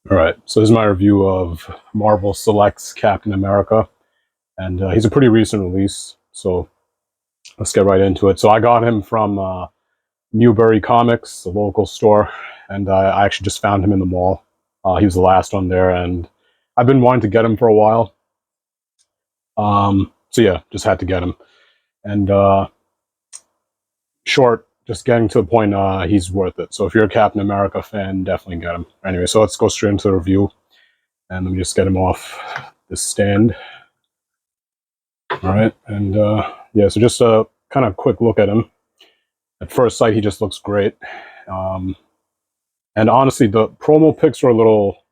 All right, so this is my review of Marvel Selects Captain America, and he's a pretty recent release, so let's get right into it. So I got him from Newbury Comics, the local store, and I actually just found him in the mall. He was the last one there, and I've been wanting to get him for a while. So yeah, just had to get him. And short, just getting to the point, he's worth it. So if you're a Captain America fan, definitely get him. Anyway, so let's go straight into the review. And let me just get him off this stand. All right, and yeah, so just a kind of quick look at him. At first sight, he just looks great. And honestly, the promo pics were a little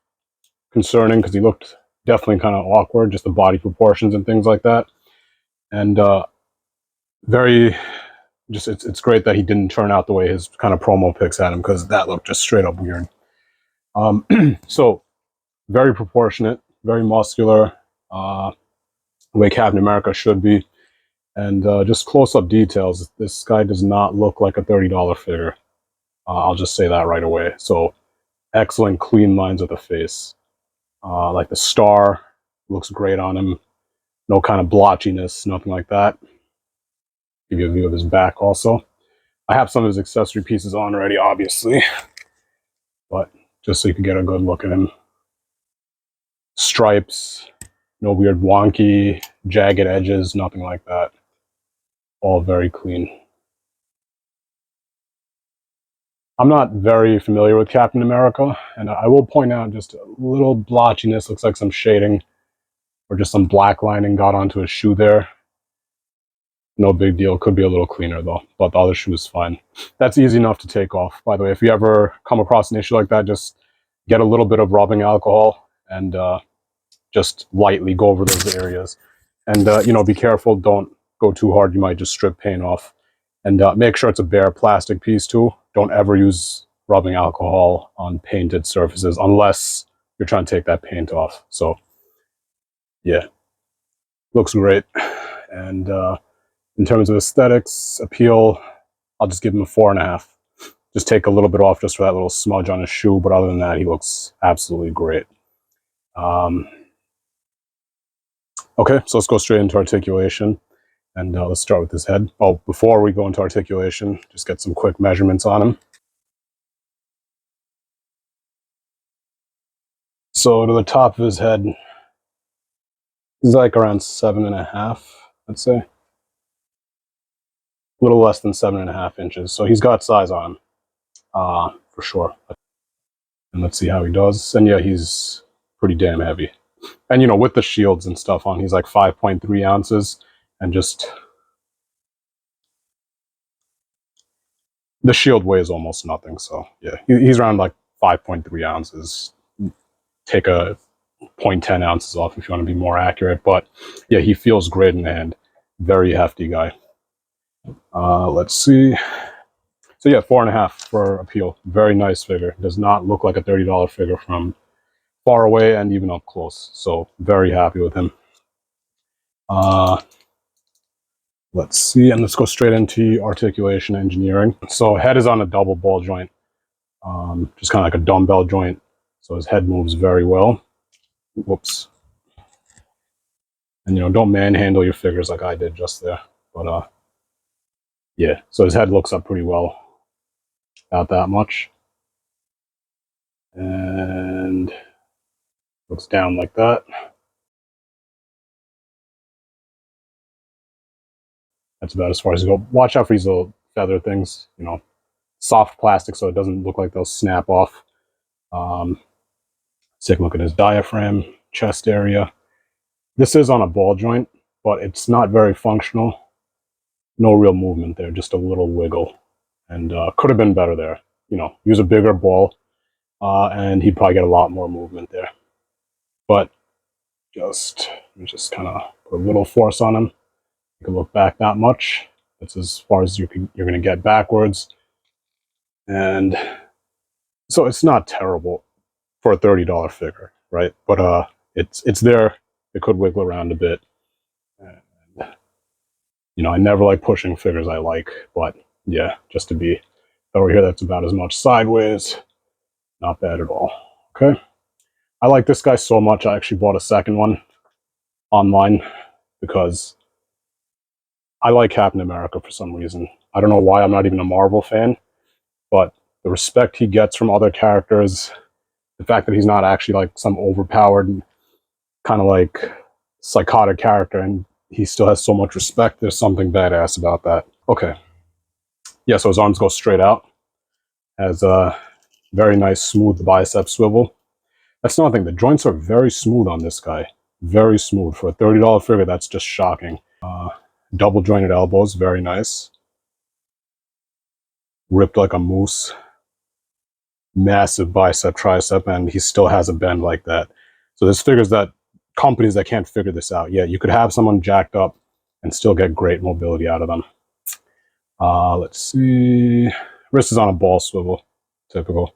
concerning because he looked definitely kind of awkward, just the body proportions and things like that. And very, just it's great that he didn't turn out the way his kind of promo pics had him, because that looked just straight up weird. So very proportionate, very muscular, the way Captain America should be. And just close-up details, this guy does not look like a $30 figure. I'll just say that right away. So excellent clean lines of the face. Like the star looks great on him. No kind of blotchiness, nothing like that. Give you a view of his back also. I have some of his accessory pieces on already, obviously, but just so you can get a good look at him. Stripes, no weird wonky, jagged edges, nothing like that. All very clean. I'm not very familiar with Captain America, and I will point out just a little blotchiness, looks like some shading or just some black lining got onto his shoe there. No big deal, could be a little cleaner though, but the other shoe is fine. That's easy enough to take off. By the way, if you ever come across an issue like that, just get a little bit of rubbing alcohol and just lightly go over those areas. And, you know, be careful, don't go too hard, you might just strip paint off. And make sure it's a bare plastic piece too. Don't ever use rubbing alcohol on painted surfaces unless you're trying to take that paint off. So, yeah, looks great. And in terms of aesthetics, appeal, I'll just give him a 4.5. Just take a little bit off just for that little smudge on his shoe, but other than that, he looks absolutely great. Okay, so let's go straight into articulation. And let's start with his head. Oh, before we go into articulation, just get some quick measurements on him. So to the top of his head, he's like around 7.5, I'd say. A little less than 7.5 inches. So he's got size on him, for sure. And let's see how he does. And yeah, he's pretty damn heavy. And you know, with the shields and stuff on, he's like 5.3 ounces. And just the shield weighs almost nothing. So yeah, he's around like 5.3 ounces. Take a 0.10 ounces off if you want to be more accurate. But yeah, he feels great in the hand. Very hefty guy. Let's see. So yeah, 4.5 for appeal. Very nice figure. Does not look like a $30 figure from far away and even up close. So very happy with him. Let's see, and let's go straight into articulation engineering. So head is on a double ball joint, just kind of like a dumbbell joint. So his head moves very well. Whoops. And you know, don't manhandle your figures like I did just there. But yeah, so his head looks up pretty well. About that much. And looks down like that. That's about as far as you go. Watch out for these little feather things, you know, soft plastic so it doesn't look like they'll snap off. Let's take a look at his diaphragm, chest area. This is on a ball joint, but it's not very functional. No real movement there, just a little wiggle. And could have been better there. You know, use a bigger ball, and he'd probably get a lot more movement there. But just kind of put a little force on him. You can look back that much. That's as far as you're going to get backwards. And so it's not terrible for a $30 figure, right? But it's there. It could wiggle around a bit. And, you know, I never like pushing figures I like, but yeah, just to be over here, that's about as much sideways. Not bad at all. Okay. I like this guy so much, I actually bought a second one online because I like Captain America for some reason. I don't know why. I'm not even a Marvel fan, but the respect he gets from other characters, the fact that he's not actually like some overpowered, kind of like psychotic character, and he still has so much respect, there's something badass about that. Okay. Yeah, so his arms go straight out. Has a very nice smooth bicep swivel. That's another thing. The joints are very smooth on this guy. Very smooth. For a $30 figure, that's just shocking. Double jointed elbows, very nice. Ripped like a moose. Massive bicep, tricep, and he still has a bend like that. So there's figures that companies that can't figure this out. Yeah, you could have someone jacked up and still get great mobility out of them. Let's see. Wrist is on a ball swivel. Typical.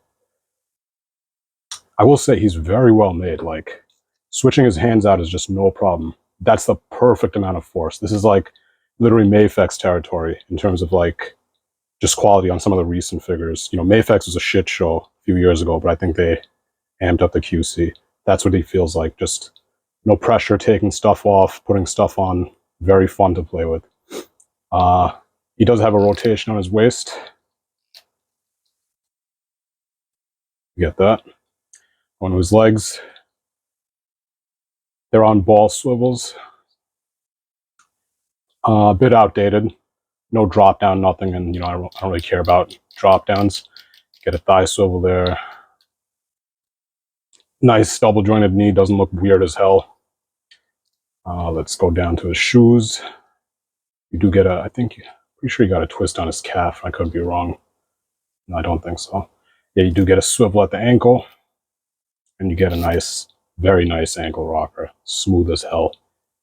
I will say he's very well made. Like, switching his hands out is just no problem. That's the perfect amount of force. This is like literally Mafex territory in terms of like just quality on some of the recent figures. You know, Mafex was a shit show a few years ago, but I think they amped up the QC. That's what he feels like. Just no pressure, taking stuff off, putting stuff on. Very fun to play with. He does have a rotation on his waist. You get that. On his legs, they're on ball swivels. A bit outdated. No drop down, nothing, and you know I don't really care about drop downs. Get a thigh swivel there. Nice double jointed knee, doesn't look weird as hell. Let's go down to his shoes. You do get a, I think, pretty sure you got a twist on his calf. I could be wrong. No, I don't think so. Yeah, you do get a swivel at the ankle, and you get a nice, very nice ankle rocker. Smooth as hell.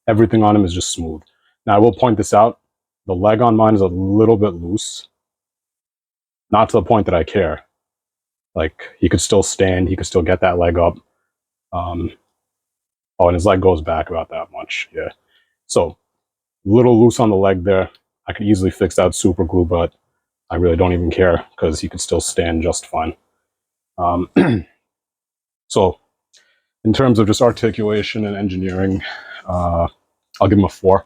Everything on him is just smooth. Now, I will point this out. The leg on mine is a little bit loose. Not to the point that I care. Like, he could still stand. He could still get that leg up. Oh, and his leg goes back about that much. Yeah. So, a little loose on the leg there. I could easily fix that with super glue, but I really don't even care because he could still stand just fine. So, in terms of just articulation and engineering, I'll give him a 4,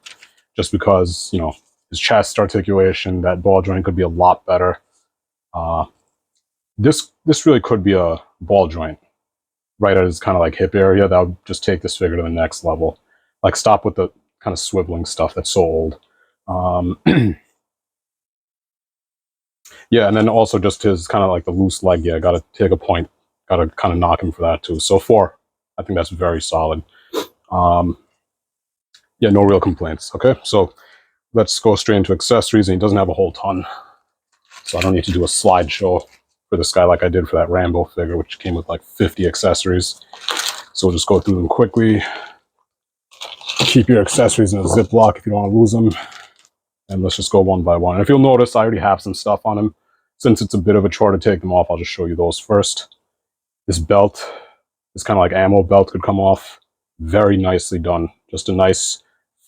just because, you know, his chest articulation, that ball joint could be a lot better. This really could be a ball joint right at his kind of like hip area. That would just take this figure to the next level. Like, stop with the kind of swiveling stuff that's so old. Yeah, and then also just his kind of like the loose leg. Yeah, got to take a point. Got to kind of knock him for that too. So 4, I think that's very solid. Yeah, no real complaints. Okay, so let's go straight into accessories. And he doesn't have a whole ton, so I don't need to do a slideshow for this guy like I did for that Rambo figure, which came with like 50 accessories. So we'll just go through them quickly. Keep your accessories in a Ziploc if you don't want to lose them. And let's just go one by one. And if you'll notice, I already have some stuff on him. Since it's a bit of a chore to take them off, I'll just show you those first. This belt, this kind of like ammo belt, could come off. Very nicely done. Just a nice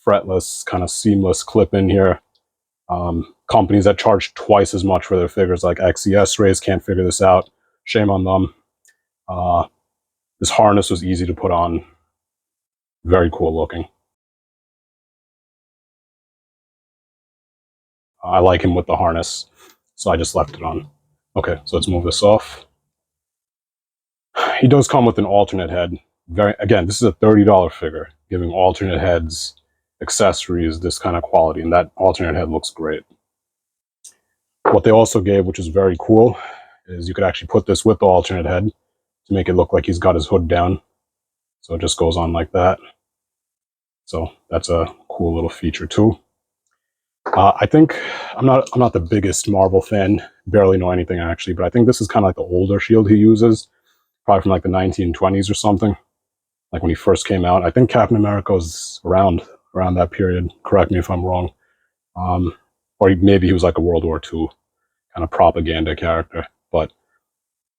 fretless, kind of seamless clip in here. Companies that charge twice as much for their figures, like XES Rays, can't figure this out. Shame on them. This harness was easy to put on. Very cool looking. I like him with the harness, so I just left it on. Okay, so let's move this off. He does come with an alternate head. Again, this is a $30 figure, giving alternate heads, accessories, this kind of quality, and that alternate head looks great. What they also gave, which is very cool, is you could actually put this with the alternate head to make it look like he's got his hood down. So it just goes on like that. So that's a cool little feature too. I think I'm not the biggest Marvel fan, barely know anything actually, but I think this is kind of like the older shield he uses, probably from like the 1920s or something, like when he first came out. I think Captain America was around that period. Correct me if I'm wrong. Or maybe he was like a World War II kind of propaganda character. But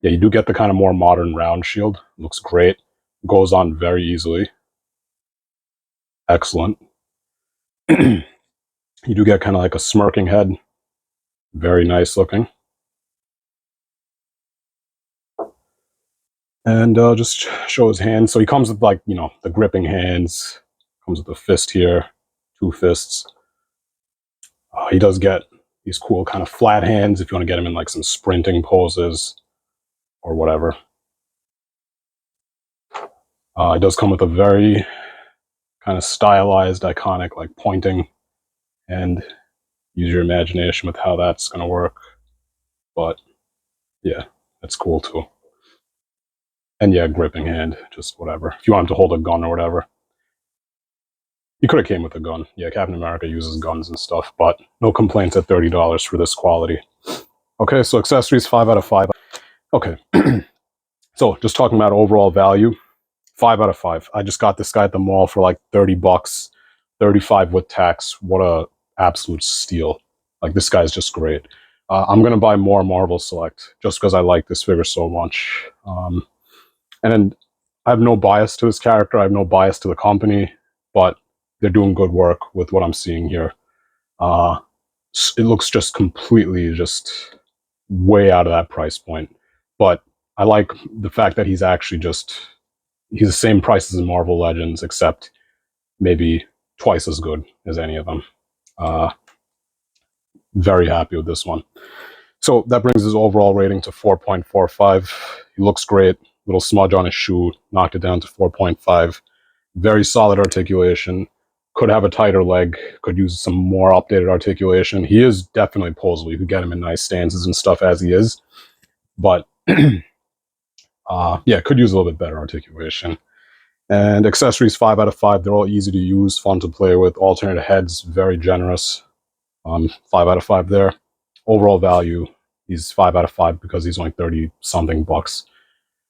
yeah, you do get the kind of more modern round shield. Looks great. Goes on very easily. Excellent. You do get kind of like a smirking head. Very nice looking. And just show his hands. So he comes with, like, you know, the gripping hands. Comes with a fist here, 2 fists. He does get these cool kind of flat hands if you want to get him in like some sprinting poses or whatever. It does come with a very kind of stylized, iconic, like pointing, and use your imagination with how that's going to work. But yeah, that's cool too. And yeah, gripping hand, just whatever. If you want him to hold a gun or whatever. He could have came with a gun. Yeah, Captain America uses guns and stuff, but no complaints at $30 for this quality. Okay, so accessories, 5 out of 5. Okay, so just talking about overall value, 5 out of 5. I just got this guy at the mall for like 30 bucks, 35 with tax. What a absolute steal. Like, this guy's just great. I'm going to buy more Marvel Select just because I like this figure so much. And then I have no bias to this character. I have no bias to the company, but they're doing good work with what I'm seeing here. It looks just completely just way out of that price point. But I like the fact that he's actually just, he's the same price as in Marvel Legends, except maybe twice as good as any of them. Very happy with this one. So that brings his overall rating to 4.45. He looks great. Little smudge on his shoe, knocked it down to 4.5. Very solid articulation. Could have a tighter leg. Could use some more updated articulation. He is definitely posable. You could get him in nice stances and stuff as he is. But yeah, could use a little bit better articulation. And accessories, 5 out of 5. They're all easy to use, fun to play with. Alternate heads, very generous. 5 out of 5 there. Overall value, he's 5 out of 5 because he's only 30 something bucks.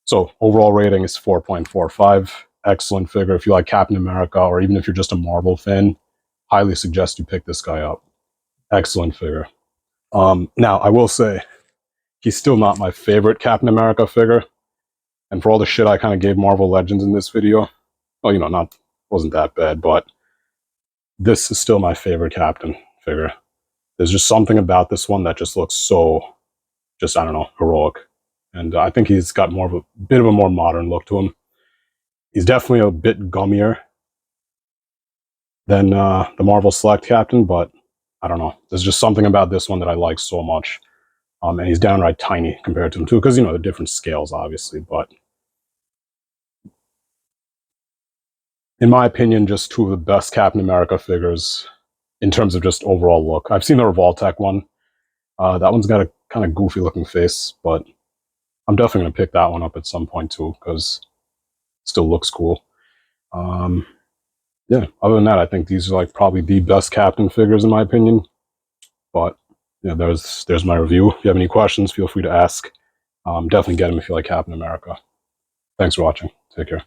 So overall rating is 4.45. Excellent figure. If you like Captain America, or even if you're just a Marvel fan, highly suggest you pick this guy up. Excellent figure. Now, I will say, he's still not my favorite Captain America figure. And for all the shit I kind of gave Marvel Legends in this video, well, you know, wasn't that bad, but this is still my favorite Captain figure. There's just something about this one that just looks so, just, I don't know, heroic. And I think he's got more of a bit of a more modern look to him. He's definitely a bit gummier than the Marvel Select Captain, but I don't know. There's just something about this one that I like so much. And he's downright tiny compared to him too, because, you know, the different scales, obviously. But in my opinion, just 2 of the best Captain America figures in terms of just overall look. I've seen the Revoltech one. That one's got a kind of goofy looking face, but I'm definitely going to pick that one up at some point too, because it still looks cool. Yeah, other than that, I think these are like probably the best Captain figures in my opinion. But yeah, there's my review. If you have any questions, feel free to ask. Definitely get them if you like Captain America. Thanks for watching. Take care.